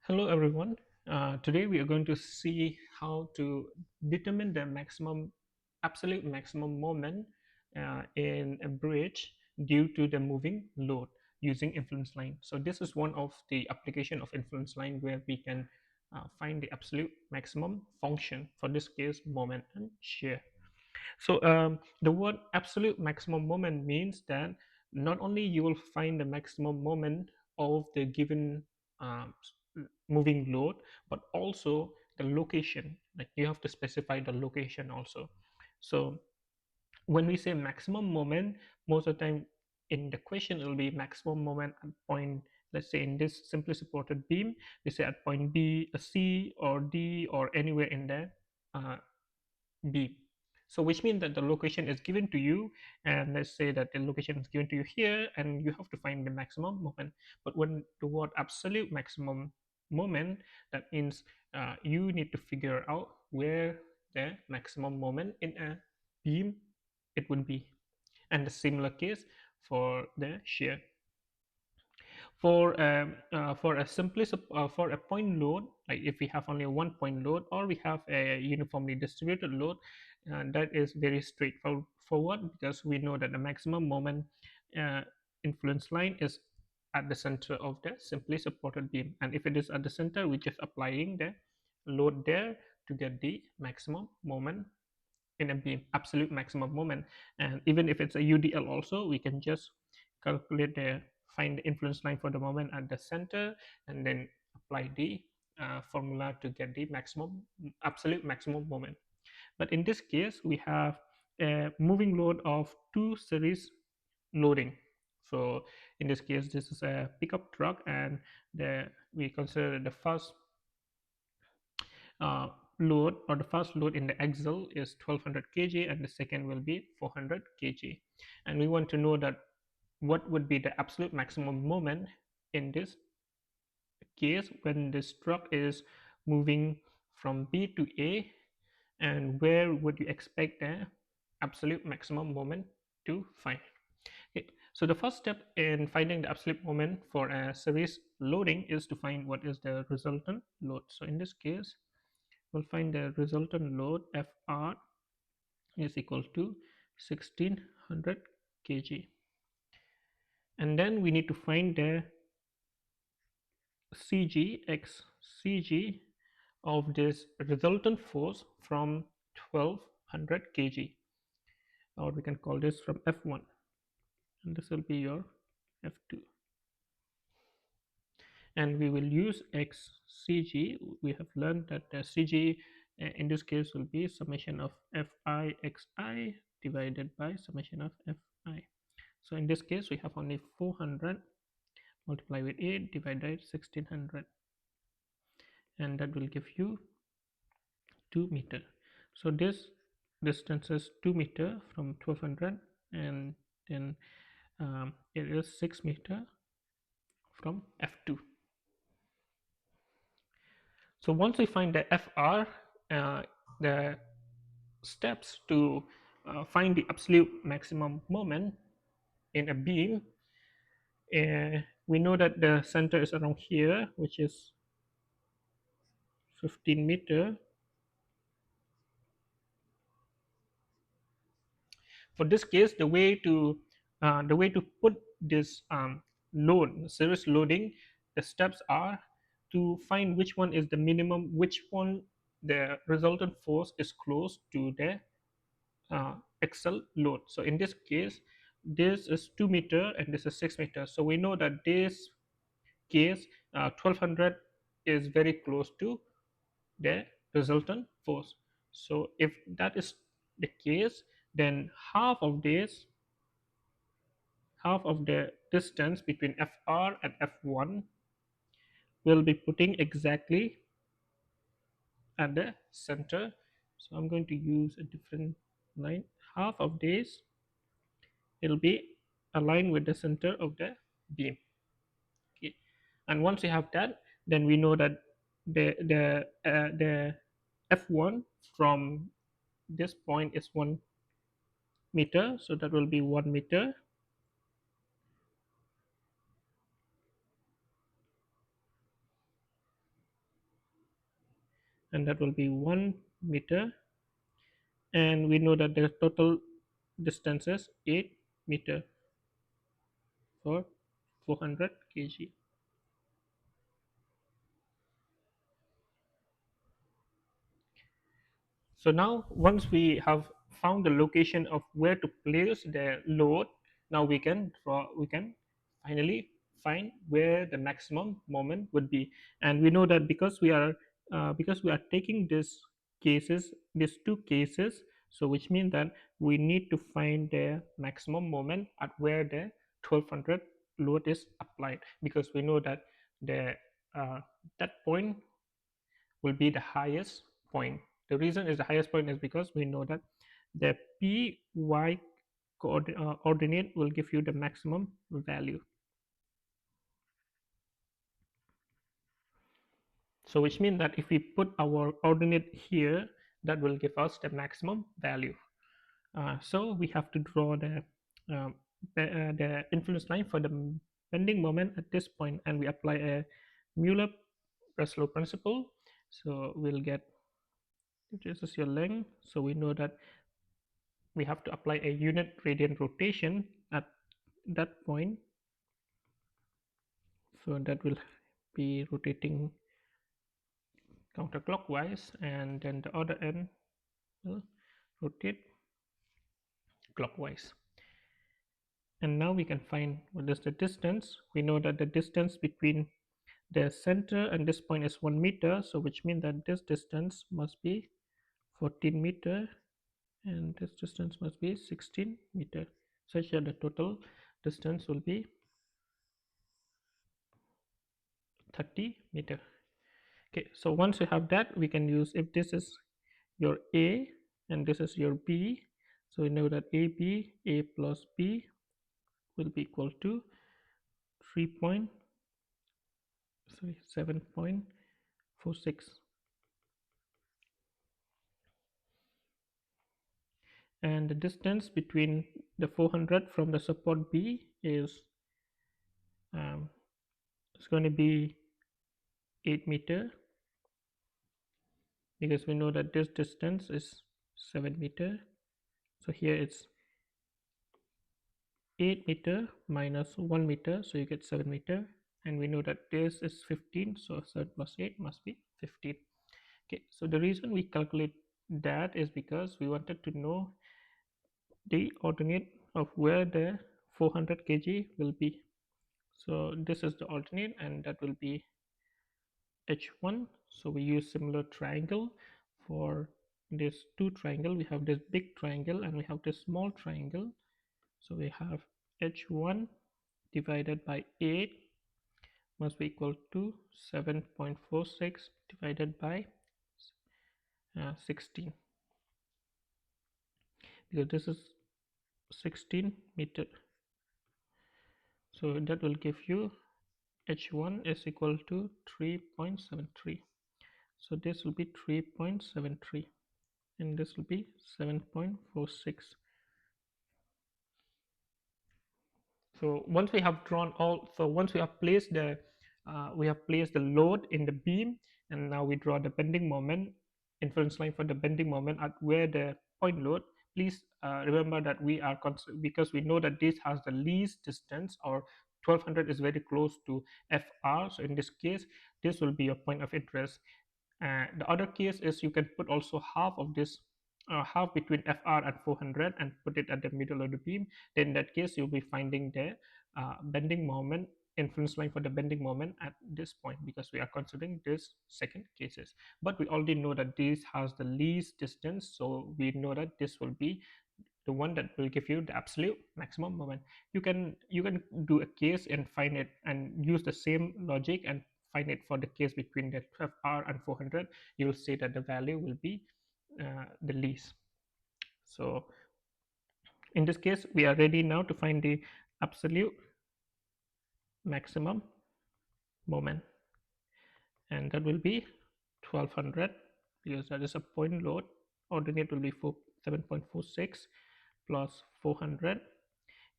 Hello everyone. Today we are going to see how to determine the absolute maximum moment in a bridge due to the moving load using influence line. So this is one of the application of influence line where we can find the absolute maximum function, for this case moment and shear. So the word absolute maximum moment means that not only you will find the maximum moment of the given um, moving load, but also the location. Like you have to specify the location also. So when we say maximum moment, most of the time in the question it will be maximum moment at point. Let's say in this simply supported beam, we say at point B, C, or D, or anywhere in the uh, B. So which means that the location is given to you, and let's say that the location is given to you here, and you have to find the maximum moment. But when the word absolute maximum moment, that means you need to figure out where the maximum moment in a beam it would be. And the similar case for the shear. For a for a point load, like if we have only one point load or we have a uniformly distributed load, that is very straightforward, because we know that the maximum moment uh, influence line is at the center of the simply supported beam, and if it is at the center, we're just applying the load there to get the maximum moment in a beam, absolute maximum moment. And even if it's a UDL also, we can just calculate the find the influence line for the moment at the center, and then apply the formula to get the maximum absolute maximum moment. But in this case, we have a moving load of two series loading. So in this case, this is a pickup truck, and we consider the first uh, load, or the first load in the axle, is 1200 kg, and the second will be 400 kg. And we want to know that what would be the absolute maximum moment in this case when this truck is moving from B to A, and where would you expect the absolute maximum moment to find. Okay. So the first step in finding the absolute moment for a series loading is to find what is the resultant load. So in this case, we'll find the resultant load Fr is equal to 1600 kg, and then we need to find the Cg x Cg of this resultant force from 1200 kg, or we can call this from F1, and this will be your F2. And we will use xcg. We have learned that the cg in this case will be summation of fi xi divided by summation of fi. So in this case, we have only 400 multiplied with 8 divided by 1600, and that will give you 2 meter. So this distance is 2 meter from 1200, and then it is 6 meter from f2. So once we find the fr, the steps to find the absolute maximum moment in a beam, we know that the center is around here, which is 15 meter. For this case, the way to put this load, series loading, the steps are to find which one is the minimum, which one the resultant force is close to the axle load. So in this case, this is 2 meter and this is 6 meter. So we know that this case 1200 is very close to the resultant force. So if that is the case, then half of the distance between fr and f1 will be putting exactly at the center. So I'm going to use a different line. Half of this will be aligned with the center of the beam. Okay. And once we have that, then we know that the f1 from this point is 1 meter, so that will be 1 meter. and that will be 1 meter. And we know that the total distance is 8 meter for 400 kg. So now, once we have found the location of where to place the load, now we can finally find where the maximum moment would be. And we know that because we are taking these two cases, so which means that we need to find the maximum moment at where the 1200 load is applied, because we know that the uh, that point will be the highest point. The reason is the highest point is because we know that the py coordinate will give you the maximum value. So which means that if we put our coordinate here, that will give us the maximum value. So we have to draw um, the influence line for the bending moment at this point, and we apply a Mueller-Breslow principle. So we'll get, this is your length. So we know that we have to apply a unit radian rotation at that point. So that will be rotating counterclockwise, and then the other end will rotate clockwise. And now we can find what is the distance. We know that the distance between the center and this point is 1 meter, so which means that this distance must be 14 meter, and this distance must be 16 meter, such that the total distance will be 30 meter. Okay, so once you have that, we can use, if this is your A and this is your B, so we know that A plus B will be equal to 3 point, sorry, 7.46, and the distance between the 400 from the support B is um, it's going to be 8 meter, because we know that this distance is 7 meter. So here it's 8 meter minus 1 meter, so you get 7 meter, and we know that this is 15, so 7 plus 8 must be 15. Okay, so the reason we calculate that is because we wanted to know the alternate of where the 400 kg will be. So this is the alternate, and that will be h1. So we use similar triangle for this two triangle. We have this big triangle and we have this small triangle. So we have h1 divided by 8 must be equal to 7.46 divided by 16, because this is 16 meter. So that will give you h1 is equal to 3.73. So this will be 3.73 and this will be 7.46. So once we have drawn all, so once we have placed the load in the beam, and now we draw the bending moment, inference line for the bending moment at where the point load. Please remember that we are because we know that this has the least distance, or 1200 is very close to FR. So in this case, this will be your point of interest. The other case is you can put also half of this, half between FR and 400, and put it at the middle of the beam. Then in that case, you'll be finding the bending moment, influence line for the bending moment at this point, because we are considering this second cases. But we already know that this has the least distance, so we know that this will be the one that will give you the absolute maximum moment. You can do a case and find it, and use the same logic and find it for the case between the 12R and 400. You will see that the value will be the least. So in this case, we are ready now to find the absolute maximum moment, and that will be 1200, because that is a point load. Ordinate will be 7.46 plus 400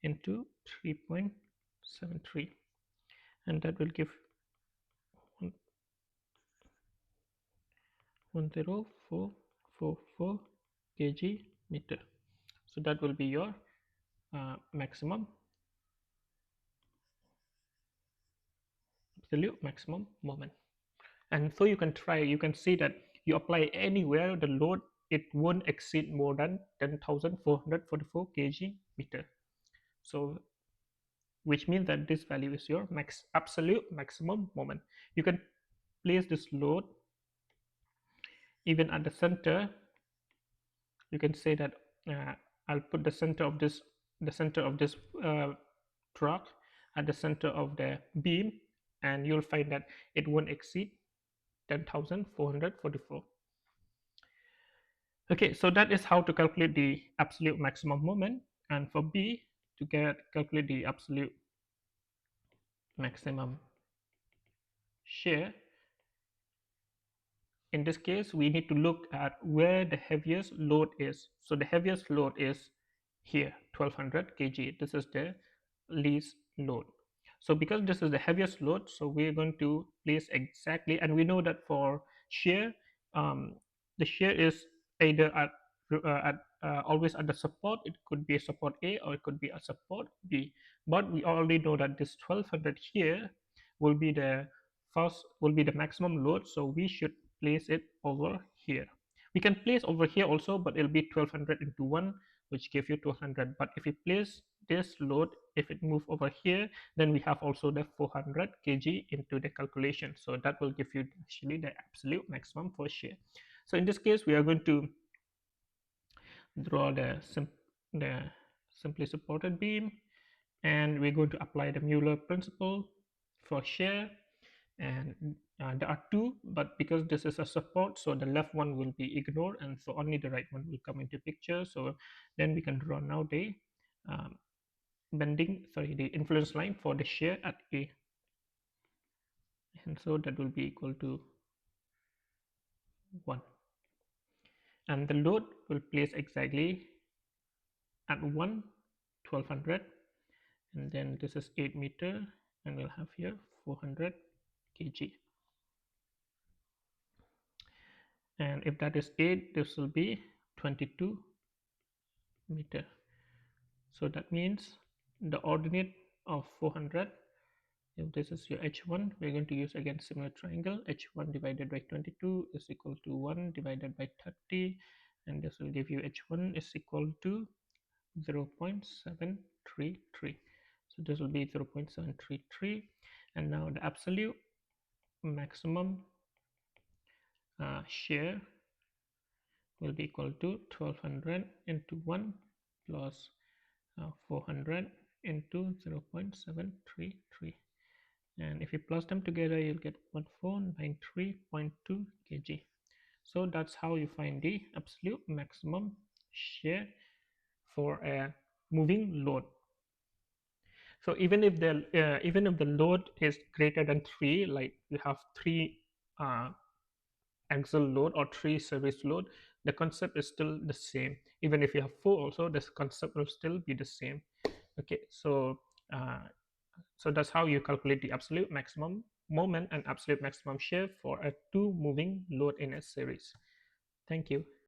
into 3.73, and that will give 10444 kg meter. So that will be your maximum, absolute maximum moment. And so you can try, you can see that you apply anywhere the load, it won't exceed more than 10,444 kg meter. So which means that this value is your absolute maximum moment. You can place this load even at the center. You can say that uh, I'll put the center of this truck at the center of the beam, and you'll find that it won't exceed 10,444. Okay, so that is how to calculate the absolute maximum moment. And for B, to calculate the absolute maximum shear, in this case, we need to look at where the heaviest load is. So the heaviest load is here, 1200 kg. This is the least load. So because this is the heaviest load, so we're going to place exactly, and we know that for shear, um, the shear is either always at the support. It could be a support A or it could be a support B. But we already know that this 1200 here will be the maximum load. So we should place it over here. We can place over here also, but it'll be 1200 into 1, which give you 200. But if we place this load, if it move over here, then we have also the 400 kg into the calculation. So that will give you actually the absolute maximum for shear. So in this case, we are going to draw the simply supported beam, and we're going to apply the Mueller principle for shear. And there are two, but because this is a support, so the left one will be ignored, and so only the right one will come into picture. So then we can draw now the um, the influence line for the shear at A, and so that will be equal to 1, and the load will place exactly at 1, 1200, and then this is 8 meter, and we'll have here 400 kg. And if that is 8, this will be 22 meter. So that means the ordinate of 400, if this is your h1, we're going to use again similar triangle. H1 divided by 22 is equal to 1 divided by 30, and this will give you h1 is equal to 0.733. So this will be 0.733. And now the absolute maximum shear will be equal to 1200 into 1 plus 400 into 0.733, and if you plus them together you'll get 1493.2 kg. So that's how you find the absolute maximum shear for a moving load. So even if the load is greater than 3, like you have 3 uh, axle load or 3 service load, the concept is still the same. Even if you have 4 also, this concept will still be the same. Okay, so so that's how you calculate the absolute maximum moment and absolute maximum shear for a two moving load in a series. Thank you.